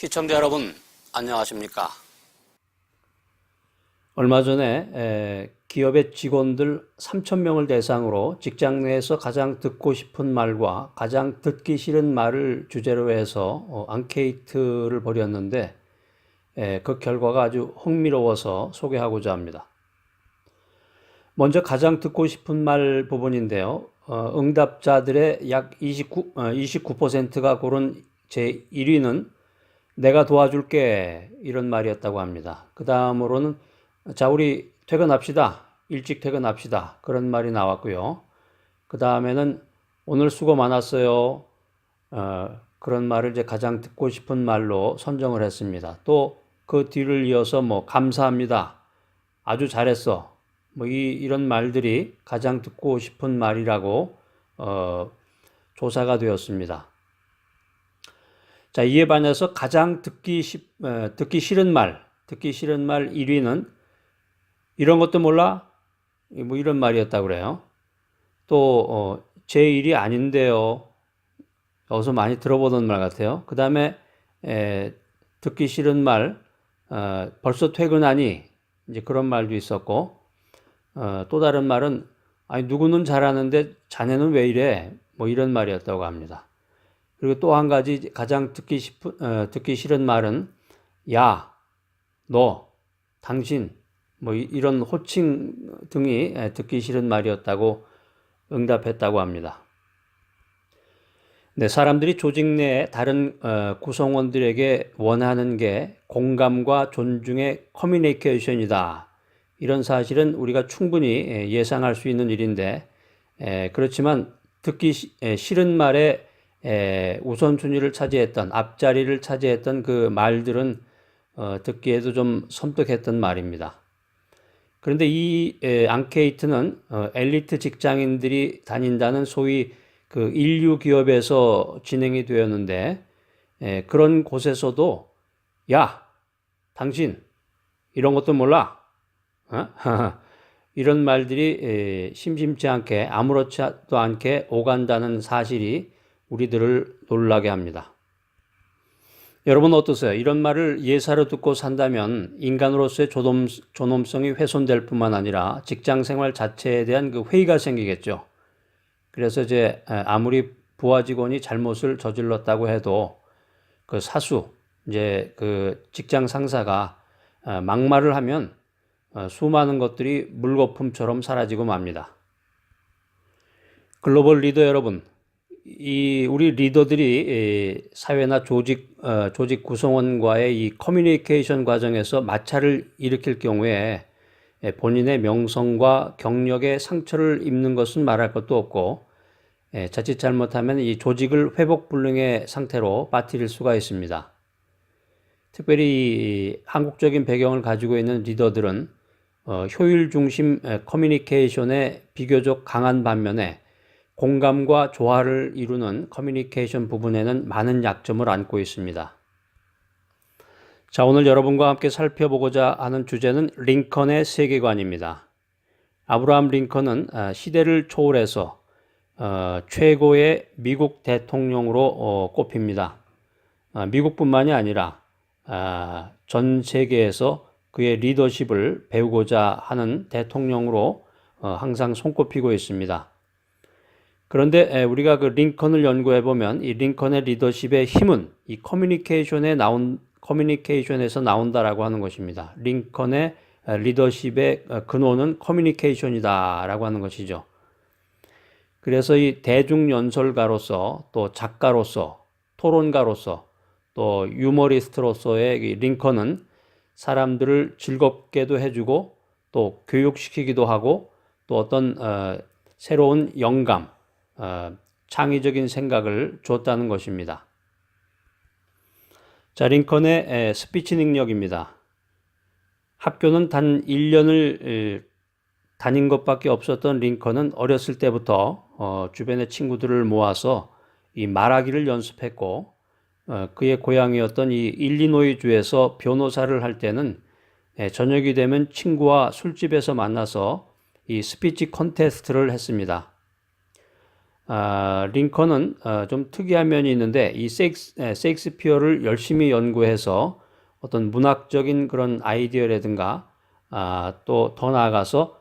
시청자 여러분, 안녕하십니까? 얼마 전에 기업의 직원들 3,000명을 대상으로 직장 내에서 가장 듣고 싶은 말과 가장 듣기 싫은 말을 주제로 해서 앙케이트를 벌였는데 그 결과가 아주 흥미로워서 소개하고자 합니다. 먼저 가장 듣고 싶은 말 부분인데요. 응답자들의 약 29%가 고른 제 1위는 내가 도와줄게 이런 말이었다고 합니다. 그 다음으로는 자 우리 퇴근합시다. 일찍 퇴근합시다. 그런 말이 나왔고요. 그 다음에는 오늘 수고 많았어요. 그런 말을 이제 가장 듣고 싶은 말로 선정을 했습니다. 또 그 뒤를 이어서 뭐 감사합니다. 아주 잘했어. 뭐 이런 말들이 가장 듣고 싶은 말이라고 조사가 되었습니다. 자, 이에 반해서 가장 듣기 싫은 말 1위는 이런 것도 몰라? 뭐 이런 말이었다고 그래요. 또 제 일이 아닌데요. 여기서 많이 들어보던 말 같아요. 그 다음에 듣기 싫은 말 벌써 퇴근하니? 이제 그런 말도 있었고 또 다른 말은 아니 누구는 잘하는데 자네는 왜 이래? 뭐 이런 말이었다고 합니다. 그리고 또 한 가지 가장 듣기 싫은 말은 야, 너, 당신 뭐 이런 호칭 등이 듣기 싫은 말이었다고 응답했다고 합니다. 네, 사람들이 조직 내에 다른 구성원들에게 원하는 게 공감과 존중의 커뮤니케이션이다. 이런 사실은 우리가 충분히 예상할 수 있는 일인데 그렇지만 듣기 싫은 말에 우선순위를 차지했던 앞자리를 차지했던 그 말들은 듣기에도 좀 섬뜩했던 말입니다. 그런데 이 앙케이트는 엘리트 직장인들이 다닌다는 소위 그 인류 기업에서 진행이 되었는데 그런 곳에서도 야, 당신 이런 것도 몰라? 이런 말들이 심심치 않게 아무렇지도 않게 오간다는 사실이 우리들을 놀라게 합니다. 여러분 어떠세요? 이런 말을 예사로 듣고 산다면 인간으로서의 존엄성이 훼손될 뿐만 아니라 직장 생활 자체에 대한 그 회의가 생기겠죠. 그래서 이제 아무리 부하 직원이 잘못을 저질렀다고 해도 그 사수, 이제 그 직장 상사가 막말을 하면 수많은 것들이 물거품처럼 사라지고 맙니다. 글로벌 리더 여러분, 우리 리더들이 사회나 조직 구성원과의 이 커뮤니케이션 과정에서 마찰을 일으킬 경우에 본인의 명성과 경력에 상처를 입는 것은 말할 것도 없고 자칫 잘못하면 이 조직을 회복불능의 상태로 빠뜨릴 수가 있습니다. 특별히 한국적인 배경을 가지고 있는 리더들은 효율 중심 커뮤니케이션에 비교적 강한 반면에 공감과 조화를 이루는 커뮤니케이션 부분에는 많은 약점을 안고 있습니다. 자, 오늘 여러분과 함께 살펴보고자 하는 주제는 링컨의 세계관입니다. 아브라함 링컨은 시대를 초월해서 최고의 미국 대통령으로 꼽힙니다. 미국뿐만이 아니라 전 세계에서 그의 리더십을 배우고자 하는 대통령으로 항상 손꼽히고 있습니다. 그런데 우리가 그 링컨을 연구해 보면 이 링컨의 리더십의 힘은 이 커뮤니케이션에서 나온다라고 하는 것입니다. 링컨의 리더십의 근원은 커뮤니케이션이다라고 하는 것이죠. 그래서 이 대중연설가로서 또 작가로서 토론가로서 또 유머리스트로서의 링컨은 사람들을 즐겁게도 해주고 또 교육시키기도 하고 또 어떤 새로운 영감, 창의적인 생각을 줬다는 것입니다. 자, 링컨의 스피치 능력입니다. 학교는 단 1년을 다닌 것밖에 없었던 링컨은 어렸을 때부터 주변의 친구들을 모아서 이 말하기를 연습했고 그의 고향이었던 이 일리노이주에서 변호사를 할 때는 저녁이 되면 친구와 술집에서 만나서 이 스피치 콘테스트를 했습니다. 링컨은 좀 특이한 면이 있는데 이 세익스피어를 열심히 연구해서 어떤 문학적인 그런 아이디어라든가 또 더 나아가서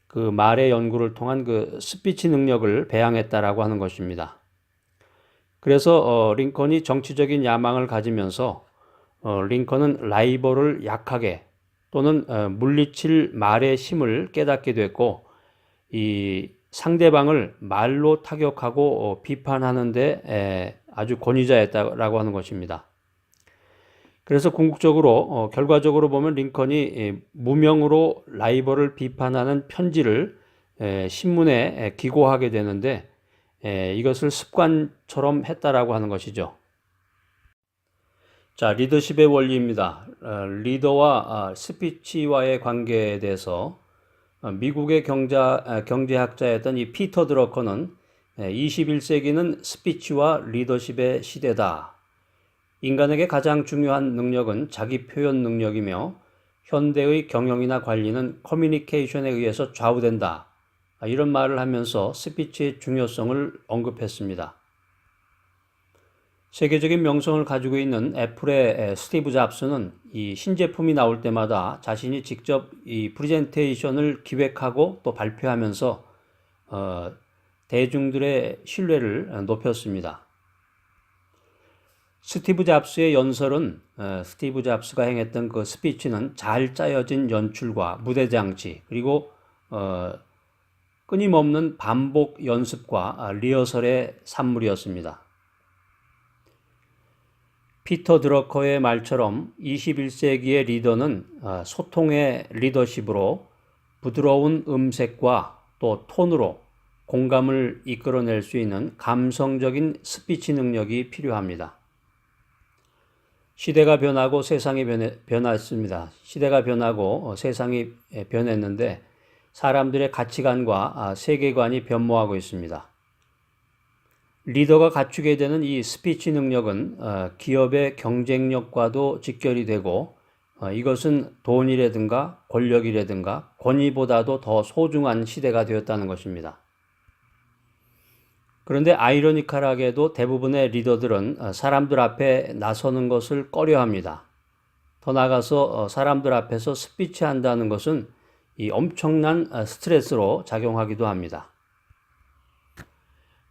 그 말의 연구를 통한 그 스피치 능력을 배양했다라고 하는 것입니다. 그래서 링컨이 정치적인 야망을 가지면서 링컨은 라이벌을 약하게 또는 물리칠 말의 힘을 깨닫게 됐고 이 상대방을 말로 타격하고 비판하는데 아주 권위자였다라고 하는 것입니다. 그래서 궁극적으로 결과적으로 보면 링컨이 무명으로 라이벌을 비판하는 편지를 신문에 기고하게 되는데 이것을 습관처럼 했다라고 하는 것이죠. 자, 리더십의 원리입니다. 리더와 스피치와의 관계에 대해서 미국의 경제학자였던 이 피터 드러커는 21세기는 스피치와 리더십의 시대다. 인간에게 가장 중요한 능력은 자기 표현 능력이며 현대의 경영이나 관리는 커뮤니케이션에 의해서 좌우된다. 이런 말을 하면서 스피치의 중요성을 언급했습니다. 세계적인 명성을 가지고 있는 애플의 스티브 잡스는 이 신제품이 나올 때마다 자신이 직접 이 프레젠테이션을 기획하고 또 발표하면서 대중들의 신뢰를 높였습니다. 스티브 잡스의 연설은 스티브 잡스가 행했던 그 스피치는 잘 짜여진 연출과 무대 장치 그리고 끊임없는 반복 연습과 리허설의 산물이었습니다. 피터 드러커의 말처럼 21세기의 리더는 소통의 리더십으로 부드러운 음색과 또 톤으로 공감을 이끌어낼 수 있는 감성적인 스피치 능력이 필요합니다. 시대가 변하고 세상이 변했습니다. 시대가 변하고 세상이 변했는데 사람들의 가치관과 세계관이 변모하고 있습니다. 리더가 갖추게 되는 이 스피치 능력은 기업의 경쟁력과도 직결이 되고 이것은 돈이라든가 권력이라든가 권위보다도 더 소중한 시대가 되었다는 것입니다. 그런데 아이러니컬하게도 대부분의 리더들은 사람들 앞에 나서는 것을 꺼려합니다. 더 나아가서 사람들 앞에서 스피치한다는 것은 이 엄청난 스트레스로 작용하기도 합니다.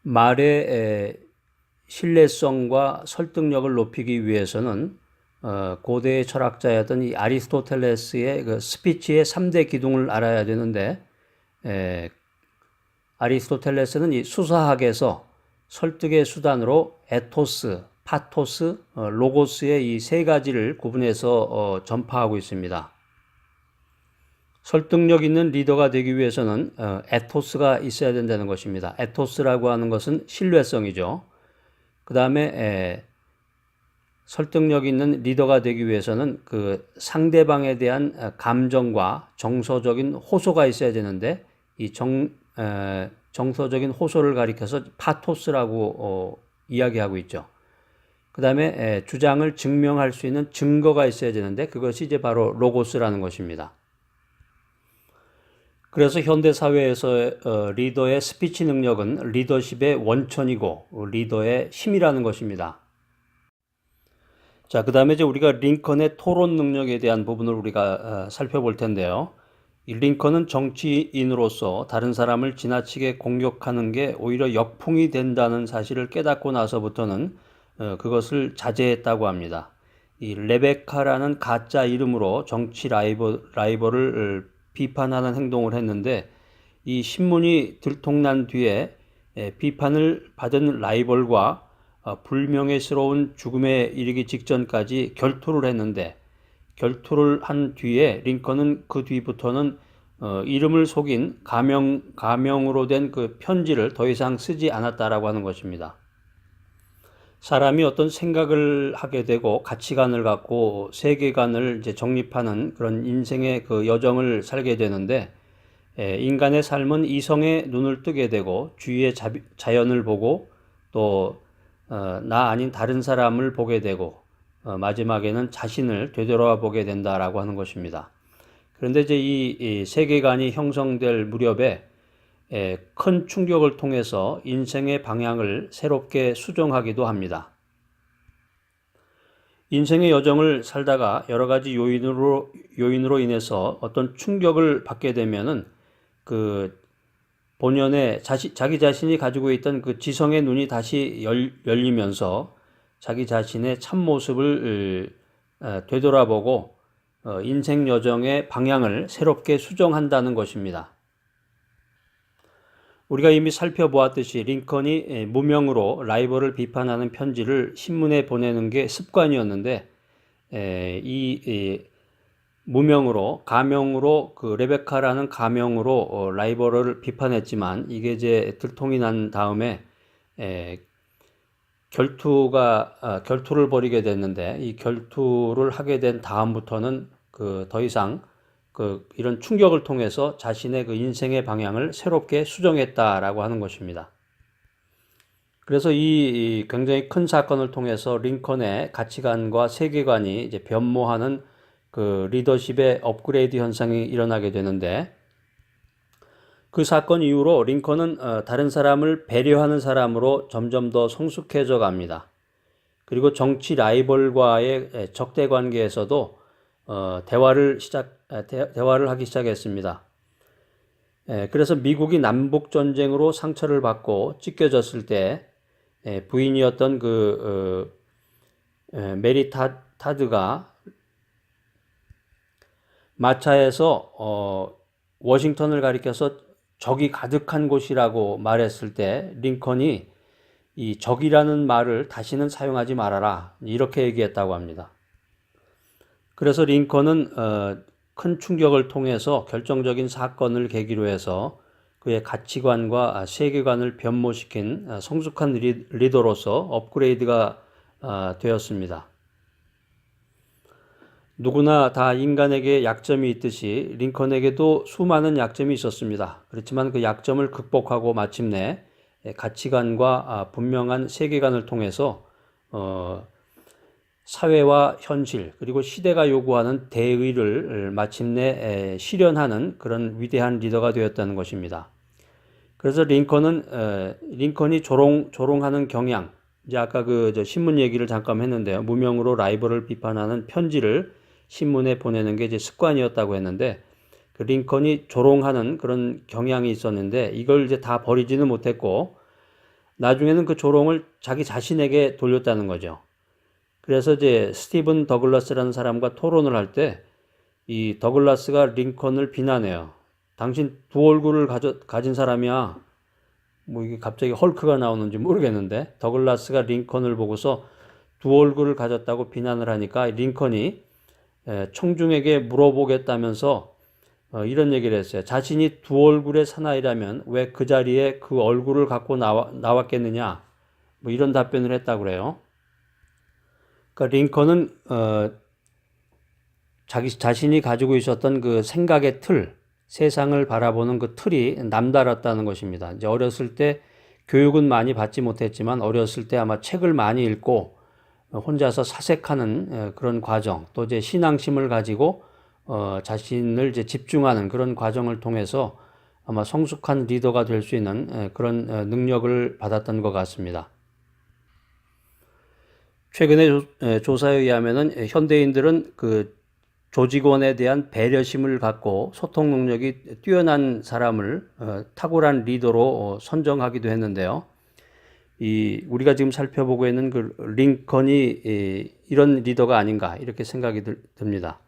말의 신뢰성과 설득력을 높이기 위해서는 고대의 철학자였던 이 아리스토텔레스의 그 스피치의 3대 기둥을 알아야 되는데 아리스토텔레스는 이 수사학에서 설득의 수단으로 에토스, 파토스, 로고스의 이 세 가지를 구분해서 전파하고 있습니다. 설득력 있는 리더가 되기 위해서는 에토스가 있어야 된다는 것입니다. 에토스라고 하는 것은 신뢰성이죠. 그 다음에 설득력 있는 리더가 되기 위해서는 그 상대방에 대한 감정과 정서적인 호소가 있어야 되는데 이 정서적인 호소를 가리켜서 파토스라고 이야기하고 있죠. 그 다음에 주장을 증명할 수 있는 증거가 있어야 되는데 그것이 이제 바로 로고스라는 것입니다. 그래서 현대 사회에서 리더의 스피치 능력은 리더십의 원천이고 리더의 힘이라는 것입니다. 자, 그 다음에 이제 우리가 링컨의 토론 능력에 대한 부분을 우리가 살펴볼 텐데요. 이 링컨은 정치인으로서 다른 사람을 지나치게 공격하는 게 오히려 역풍이 된다는 사실을 깨닫고 나서부터는 그것을 자제했다고 합니다. 이 레베카라는 가짜 이름으로 정치 라이벌을 비판하는 행동을 했는데 이 신문이 들통난 뒤에 비판을 받은 라이벌과 불명예스러운 죽음에 이르기 직전까지 결투를 했는데 결투를 한 뒤에 링컨은 그 뒤부터는 이름을 속인 가명으로 된 그 편지를 더 이상 쓰지 않았다라고 하는 것입니다. 사람이 어떤 생각을 하게 되고 가치관을 갖고 세계관을 이제 정립하는 그런 인생의 그 여정을 살게 되는데 인간의 삶은 이성의 눈을 뜨게 되고 주위의 자연을 보고 또 나 아닌 다른 사람을 보게 되고 마지막에는 자신을 되돌아보게 된다라고 하는 것입니다. 그런데 이제 이 세계관이 형성될 무렵에 큰 충격을 통해서 인생의 방향을 새롭게 수정하기도 합니다. 인생의 여정을 살다가 여러 가지 요인으로 인해서 어떤 충격을 받게 되면은 그 본연의 자기 자신이 가지고 있던 그 지성의 눈이 다시 열리면서 자기 자신의 참모습을 되돌아보고 인생 여정의 방향을 새롭게 수정한다는 것입니다. 우리가 이미 살펴보았듯이 링컨이 무명으로 라이벌을 비판하는 편지를 신문에 보내는 게 습관이었는데 이 무명으로 가명으로 그 레베카라는 가명으로 라이벌을 비판했지만 이게 이제 들통이 난 다음에 결투를 벌이게 됐는데 이 결투를 하게 된 다음부터는 그 더 이상 이런 충격을 통해서 자신의 그 인생의 방향을 새롭게 수정했다라고 하는 것입니다. 그래서 이 굉장히 큰 사건을 통해서 링컨의 가치관과 세계관이 이제 변모하는 그 리더십의 업그레이드 현상이 일어나게 되는데 그 사건 이후로 링컨은 다른 사람을 배려하는 사람으로 점점 더 성숙해져 갑니다. 그리고 정치 라이벌과의 적대 관계에서도 대화를 하기 시작했습니다. 그래서 미국이 남북 전쟁으로 상처를 받고 찢겨졌을 때 부인이었던 메리 타드가 마차에서 워싱턴을 가리켜서 적이 가득한 곳이라고 말했을 때 링컨이 이 적이라는 말을 다시는 사용하지 말아라 이렇게 얘기했다고 합니다. 그래서 링컨은 큰 충격을 통해서 결정적인 사건을 계기로 해서 그의 가치관과 세계관을 변모시킨 성숙한 리더로서 업그레이드가 되었습니다. 누구나 다 인간에게 약점이 있듯이 링컨에게도 수많은 약점이 있었습니다. 그렇지만 그 약점을 극복하고 마침내 가치관과 분명한 세계관을 통해서 사회와 현실 그리고 시대가 요구하는 대의를 마침내 실현하는 그런 위대한 리더가 되었다는 것입니다. 그래서 링컨이 조롱하는 경향, 이제 아까 신문 얘기를 잠깐 했는데요. 무명으로 라이벌을 비판하는 편지를 신문에 보내는 게 이제 습관이었다고 했는데 그 링컨이 조롱하는 그런 경향이 있었는데 이걸 이제 다 버리지는 못했고 나중에는 그 조롱을 자기 자신에게 돌렸다는 거죠. 그래서 이제 스티븐 더글라스라는 사람과 토론을 할 때 이 더글라스가 링컨을 비난해요. 당신 두 얼굴을 가진 사람이야. 뭐 이게 갑자기 헐크가 나오는지 모르겠는데 더글라스가 링컨을 보고서 두 얼굴을 가졌다고 비난을 하니까 링컨이 청중에게 물어보겠다면서 이런 얘기를 했어요. 자신이 두 얼굴의 사나이라면 왜 그 자리에 그 얼굴을 갖고 나왔겠느냐. 뭐 이런 답변을 했다고 그래요. 그러니까 링컨은 자신이 가지고 있었던 그 생각의 틀, 세상을 바라보는 그 틀이 남달랐다는 것입니다. 이제 어렸을 때 교육은 많이 받지 못했지만 어렸을 때 아마 책을 많이 읽고 혼자서 사색하는 그런 과정, 또 이제 신앙심을 가지고 자신을 이제 집중하는 그런 과정을 통해서 아마 성숙한 리더가 될 수 있는 그런 능력을 받았던 것 같습니다. 최근의 조사에 의하면은 현대인들은 그 조직원에 대한 배려심을 갖고 소통 능력이 뛰어난 사람을 탁월한 리더로 선정하기도 했는데요. 우리가 지금 살펴보고 있는 그 링컨이 이런 리더가 아닌가 이렇게 생각이 듭니다.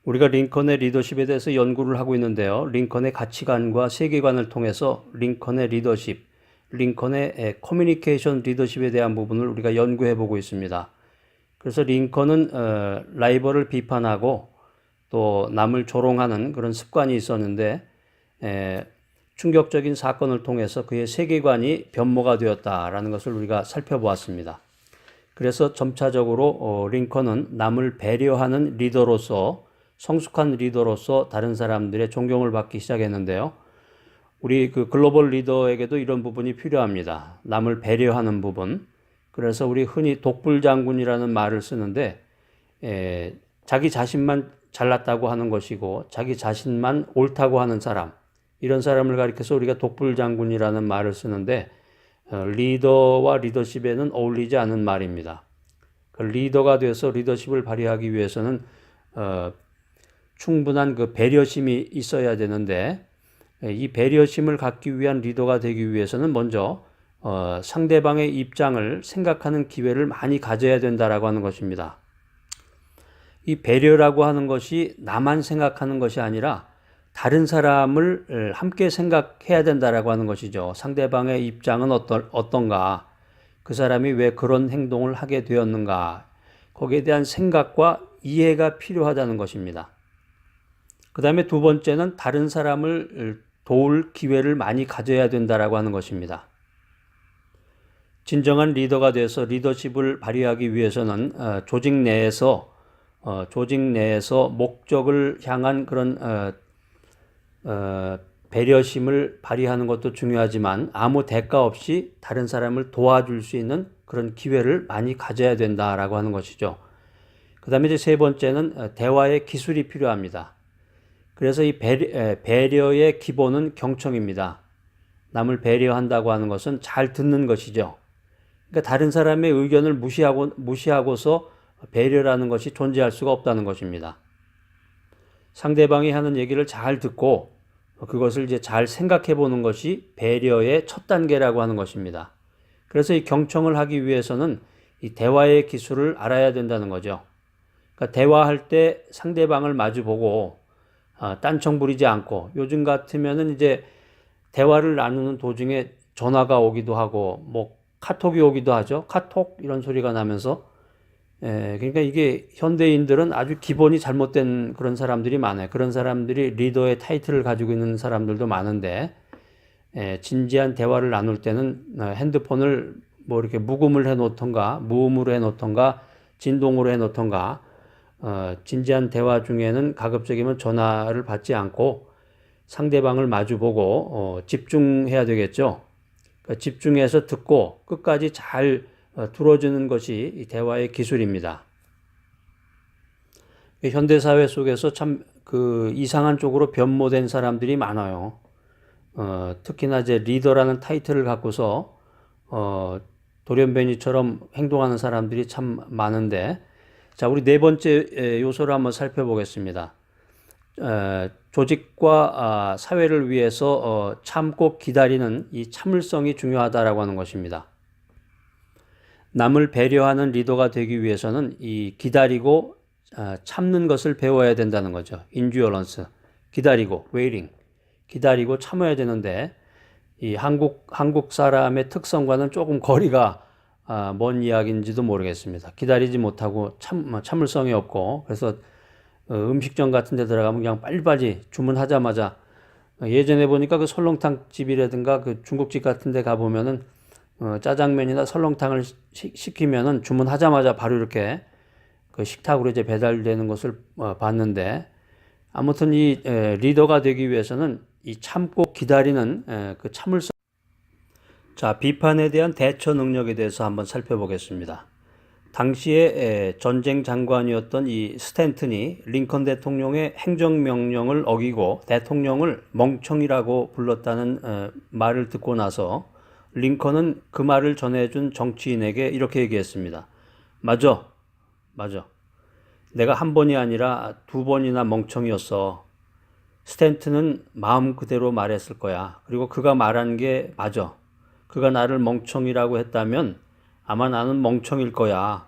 우리가 링컨의 리더십에 대해서 연구를 하고 있는데요. 링컨의 가치관과 세계관을 통해서 링컨의 리더십, 링컨의 커뮤니케이션 리더십에 대한 부분을 우리가 연구해 보고 있습니다. 그래서 링컨은 라이벌을 비판하고 또 남을 조롱하는 그런 습관이 있었는데 충격적인 사건을 통해서 그의 세계관이 변모가 되었다라는 것을 우리가 살펴보았습니다. 그래서 점차적으로 링컨은 남을 배려하는 리더로서 성숙한 리더로서 다른 사람들의 존경을 받기 시작했는데요. 우리 그 글로벌 리더에게도 이런 부분이 필요합니다. 남을 배려하는 부분. 그래서 우리 흔히 독불장군이라는 말을 쓰는데 자기 자신만 잘났다고 하는 것이고 자기 자신만 옳다고 하는 사람, 이런 사람을 가리켜서 우리가 독불장군이라는 말을 쓰는데 리더와 리더십에는 어울리지 않는 말입니다. 리더가 돼서 리더십을 발휘하기 위해서는 충분한 그 배려심이 있어야 되는데 이 배려심을 갖기 위한 리더가 되기 위해서는 먼저 상대방의 입장을 생각하는 기회를 많이 가져야 된다라고 하는 것입니다. 이 배려라고 하는 것이 나만 생각하는 것이 아니라 다른 사람을 함께 생각해야 된다라고 하는 것이죠. 상대방의 입장은 어떤가? 그 사람이 왜 그런 행동을 하게 되었는가? 거기에 대한 생각과 이해가 필요하다는 것입니다. 그 다음에 두 번째는 다른 사람을 도울 기회를 많이 가져야 된다라고 하는 것입니다. 진정한 리더가 돼서 리더십을 발휘하기 위해서는 조직 내에서 목적을 향한 그런 배려심을 발휘하는 것도 중요하지만 아무 대가 없이 다른 사람을 도와줄 수 있는 그런 기회를 많이 가져야 된다라고 하는 것이죠. 그 다음에 이제 세 번째는 대화의 기술이 필요합니다. 그래서 이 배려의 기본은 경청입니다. 남을 배려한다고 하는 것은 잘 듣는 것이죠. 그러니까 다른 사람의 의견을 무시하고서 배려라는 것이 존재할 수가 없다는 것입니다. 상대방이 하는 얘기를 잘 듣고 그것을 이제 잘 생각해 보는 것이 배려의 첫 단계라고 하는 것입니다. 그래서 이 경청을 하기 위해서는 이 대화의 기술을 알아야 된다는 거죠. 그러니까 대화할 때 상대방을 마주보고 딴청 부리지 않고 요즘 같으면은 이제 대화를 나누는 도중에 전화가 오기도 하고 뭐 카톡이 오기도 하죠. 카톡 이런 소리가 나면서 그러니까 이게 현대인들은 아주 기본이 잘못된 그런 사람들이 많아요. 그런 사람들이 리더의 타이틀을 가지고 있는 사람들도 많은데 진지한 대화를 나눌 때는 핸드폰을 뭐 이렇게 무음으로 해놓던가 진동으로 해놓던가 진지한 대화 중에는 가급적이면 전화를 받지 않고 상대방을 마주보고 집중해야 되겠죠. 그러니까 집중해서 듣고 끝까지 잘 들어주는 것이 이 대화의 기술입니다. 현대사회 속에서 참 그 이상한 쪽으로 변모된 사람들이 많아요. 특히나 이제 리더라는 타이틀을 갖고서 돌연변이처럼 행동하는 사람들이 참 많은데, 자, 우리 네 번째 요소를 한번 살펴보겠습니다. 조직과 사회를 위해서 참고 기다리는 이 참을성이 중요하다라고 하는 것입니다. 남을 배려하는 리더가 되기 위해서는 이 기다리고 참는 것을 배워야 된다는 거죠. 인듀어런스, 기다리고, 웨이팅, 기다리고 참아야 되는데 이 한국 사람의 특성과는 조금 거리가 먼 이야기인지도 모르겠습니다. 기다리지 못하고 참을성이 없고, 그래서 음식점 같은 데 들어가면 그냥 빨리빨리 주문하자마자, 예전에 보니까 그 설렁탕 집이라든가 그 중국집 같은 데 가보면은 짜장면이나 설렁탕을 시키면은 주문하자마자 바로 이렇게 그 식탁으로 이제 배달되는 것을 봤는데, 아무튼 이 리더가 되기 위해서는 이 참고 기다리는 그 참을성. 자, 비판에 대한 대처 능력에 대해서 한번 살펴보겠습니다. 당시에 전쟁 장관이었던 이 스탠튼이 링컨 대통령의 행정명령을 어기고 대통령을 멍청이라고 불렀다는 말을 듣고 나서 링컨은 그 말을 전해준 정치인에게 이렇게 얘기했습니다. 맞아. 내가 한 번이 아니라 두 번이나 멍청이었어. 스탠튼은 마음 그대로 말했을 거야. 그리고 그가 말한 게 맞아. 그가 나를 멍청이라고 했다면 아마 나는 멍청일 거야.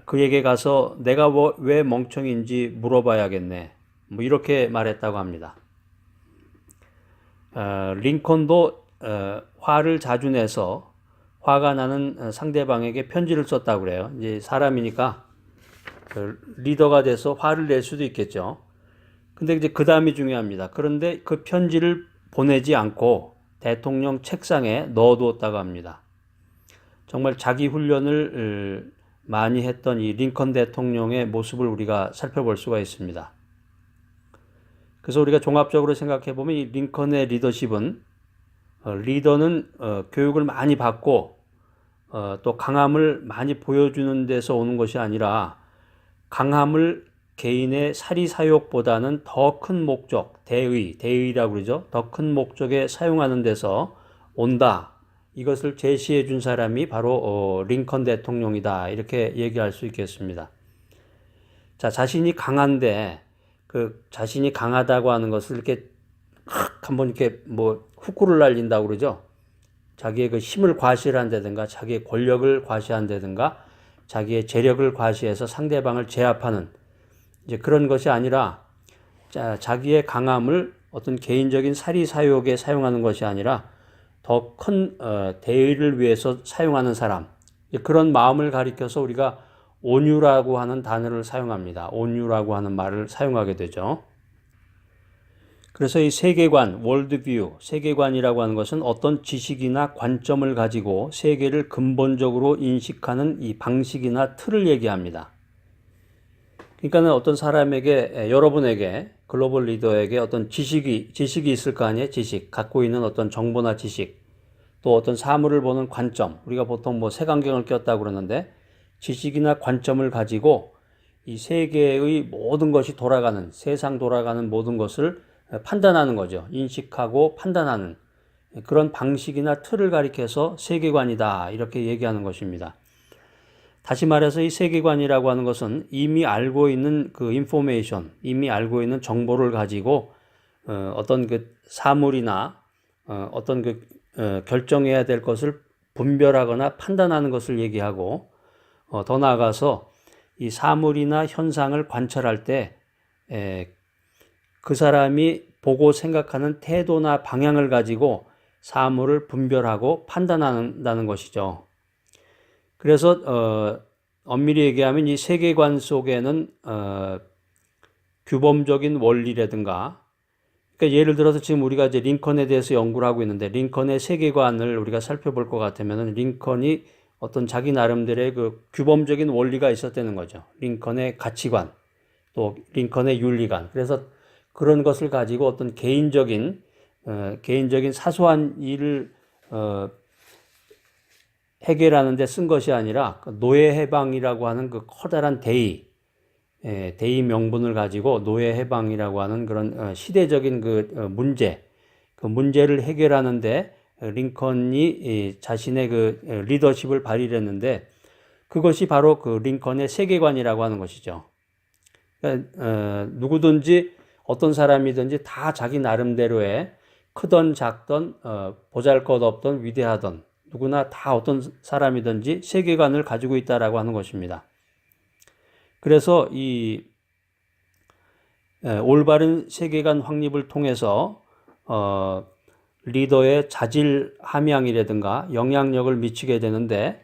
그에게 가서 내가 왜 멍청인지 물어봐야겠네. 뭐 이렇게 말했다고 합니다. 링컨도 화를 자주 내서 화가 나는 상대방에게 편지를 썼다고 그래요. 이제 사람이니까 리더가 돼서 화를 낼 수도 있겠죠. 근데 이제 그 다음이 중요합니다. 그런데 그 편지를 보내지 않고 대통령 책상에 넣어두었다고 합니다. 정말 자기 훈련을 많이 했던 이 링컨 대통령의 모습을 우리가 살펴볼 수가 있습니다. 그래서 우리가 종합적으로 생각해 보면 이 링컨의 리더십은 리더는 교육을 많이 받고 또 강함을 많이 보여주는 데서 오는 것이 아니라 강함을 개인의 사리사욕보다는 더 큰 목적, 대의라고 그러죠. 더 큰 목적에 사용하는 데서 온다. 이것을 제시해 준 사람이 바로 링컨 대통령이다. 이렇게 얘기할 수 있겠습니다. 자, 자신이 강한데 그 자신이 강하다고 하는 것을 이렇게 한번 이렇게 뭐 후쿠를 날린다고 그러죠. 자기의 그 힘을 과시한다든가 자기의 권력을 과시한다든가 자기의 재력을 과시해서 상대방을 제압하는 이제 그런 것이 아니라 자기의 강함을 어떤 개인적인 사리사욕에 사용하는 것이 아니라 더 큰 대의를 위해서 사용하는 사람, 그런 마음을 가리켜서 우리가 온유라고 하는 단어를 사용합니다. 온유라고 하는 말을 사용하게 되죠. 그래서 이 세계관, 월드뷰, 세계관이라고 하는 것은 어떤 지식이나 관점을 가지고 세계를 근본적으로 인식하는 이 방식이나 틀을 얘기합니다. 그러니까는 어떤 사람에게, 여러분에게, 글로벌 리더에게 어떤 지식이 있을 거 아니에요? 지식, 갖고 있는 어떤 정보나 지식, 또 어떤 사물을 보는 관점, 우리가 보통 뭐 색안경을 꼈다고 그러는데 지식이나 관점을 가지고 이 세계의 모든 것이 돌아가는, 세상 돌아가는 모든 것을 판단하는 거죠. 인식하고 판단하는 그런 방식이나 틀을 가리켜서 세계관이다. 이렇게 얘기하는 것입니다. 다시 말해서 이 세계관이라고 하는 것은 이미 알고 있는 그 인포메이션, 이미 알고 있는 정보를 가지고 어떤 그 사물이나 어떤 그 결정해야 될 것을 분별하거나 판단하는 것을 얘기하고 더 나아가서 이 사물이나 현상을 관찰할 때 그 사람이 보고 생각하는 태도나 방향을 가지고 사물을 분별하고 판단한다는 것이죠. 그래서 엄밀히 얘기하면 이 세계관 속에는 규범적인 원리라든가, 그러니까 예를 들어서 지금 우리가 이제 링컨에 대해서 연구를 하고 있는데 링컨의 세계관을 우리가 살펴볼 것 같으면 링컨이 어떤 자기 나름대로의 그 규범적인 원리가 있었다는 거죠. 링컨의 가치관, 또 링컨의 윤리관. 그래서 그런 것을 가지고 어떤 개인적인 사소한 일을 해결하는 데 쓴 것이 아니라 노예 해방이라고 하는 그 커다란 대의 명분을 가지고 노예 해방이라고 하는 그런 시대적인 그 문제를 해결하는데 링컨이 자신의 그 리더십을 발휘를 했는데 그것이 바로 그 링컨의 세계관이라고 하는 것이죠. 그러니까 누구든지 어떤 사람이든지 다 자기 나름대로의 크던 작던 보잘것없던 위대하던 누구나 다 어떤 사람이든지 세계관을 가지고 있다라고 하는 것입니다. 그래서 이 올바른 세계관 확립을 통해서 리더의 자질 함양이라든가 영향력을 미치게 되는데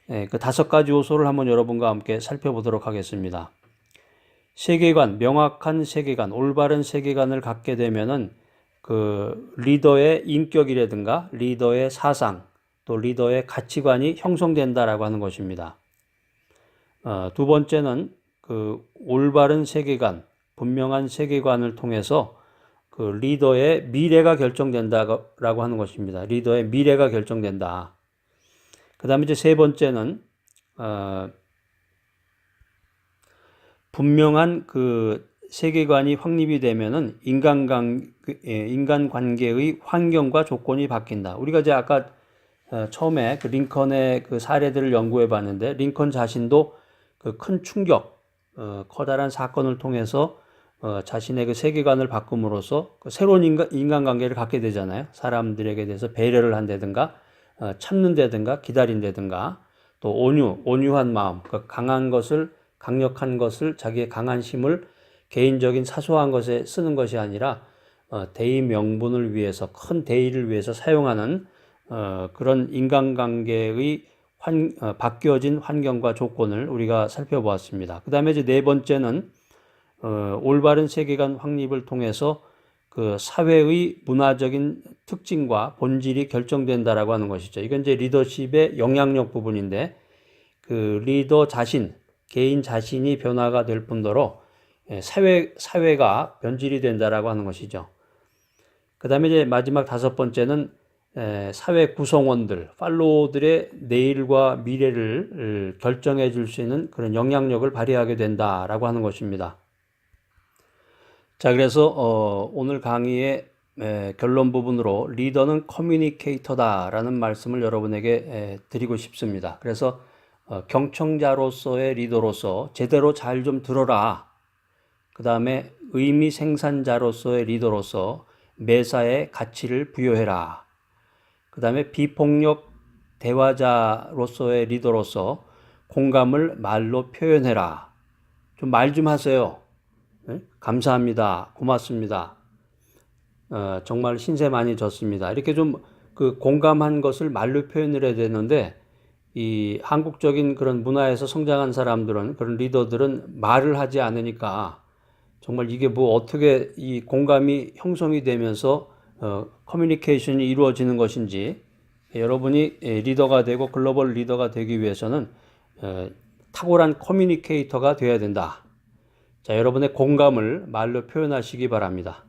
그 5가지 요소를 한번 여러분과 함께 살펴보도록 하겠습니다. 세계관, 명확한 세계관, 올바른 세계관을 갖게 되면은 그 리더의 인격이라든가 리더의 사상, 또 리더의 가치관이 형성된다라고 하는 것입니다. 두 번째는 그 올바른 세계관, 분명한 세계관을 통해서 그 리더의 미래가 결정된다라고 하는 것입니다. 리더의 미래가 결정된다. 그 다음에 이제 세 번째는 분명한 그 세계관이 확립이 되면은 인간관계의 환경과 조건이 바뀐다. 우리가 이제 아까 처음에 그 링컨의 그 사례들을 연구해 봤는데 링컨 자신도 그 큰 충격, 커다란 사건을 통해서 자신의 그 세계관을 바꿈으로써 그 새로운 인간관계를 갖게 되잖아요. 사람들에게 대해서 배려를 한다든가, 참는다든가, 기다린다든가, 또 온유한 마음, 그 강력한 것을 자기의 강한 힘을 개인적인 사소한 것에 쓰는 것이 아니라 대의 명분을 위해서 큰 대의를 위해서 사용하는 그런 인간관계의 바뀌어진 환경과 조건을 우리가 살펴보았습니다. 그 다음에 이제 네 번째는 올바른 세계관 확립을 통해서 그 사회의 문화적인 특징과 본질이 결정된다라고 하는 것이죠. 이건 이제 리더십의 영향력 부분인데 그 리더 자신, 개인 자신이 변화가 될 뿐더러 사회가 변질이 된다라고 하는 것이죠. 그 다음에 이제 마지막 5번째는 사회 구성원들, 팔로워들의 내일과 미래를 결정해 줄 수 있는 그런 영향력을 발휘하게 된다라고 하는 것입니다. 자, 그래서 오늘 강의의 결론 부분으로 리더는 커뮤니케이터다라는 말씀을 여러분에게 드리고 싶습니다. 그래서 경청자로서의 리더로서 제대로 잘 좀 들어라. 그 다음에 의미 생산자로서의 리더로서 매사에 가치를 부여해라. 그 다음에 비폭력 대화자로서의 리더로서 공감을 말로 표현해라. 좀 말 좀 하세요. 네? 감사합니다. 고맙습니다. 정말 신세 많이 졌습니다. 이렇게 좀 그 공감한 것을 말로 표현을 해야 되는데 이 한국적인 그런 문화에서 성장한 사람들은 그런 리더들은 말을 하지 않으니까 정말 이게 뭐 어떻게 이 공감이 형성이 되면서 커뮤니케이션이 이루어지는 것인지 여러분이 리더가 되고 글로벌 리더가 되기 위해서는 탁월한 커뮤니케이터가 되어야 된다. 자, 여러분의 공감을 말로 표현하시기 바랍니다.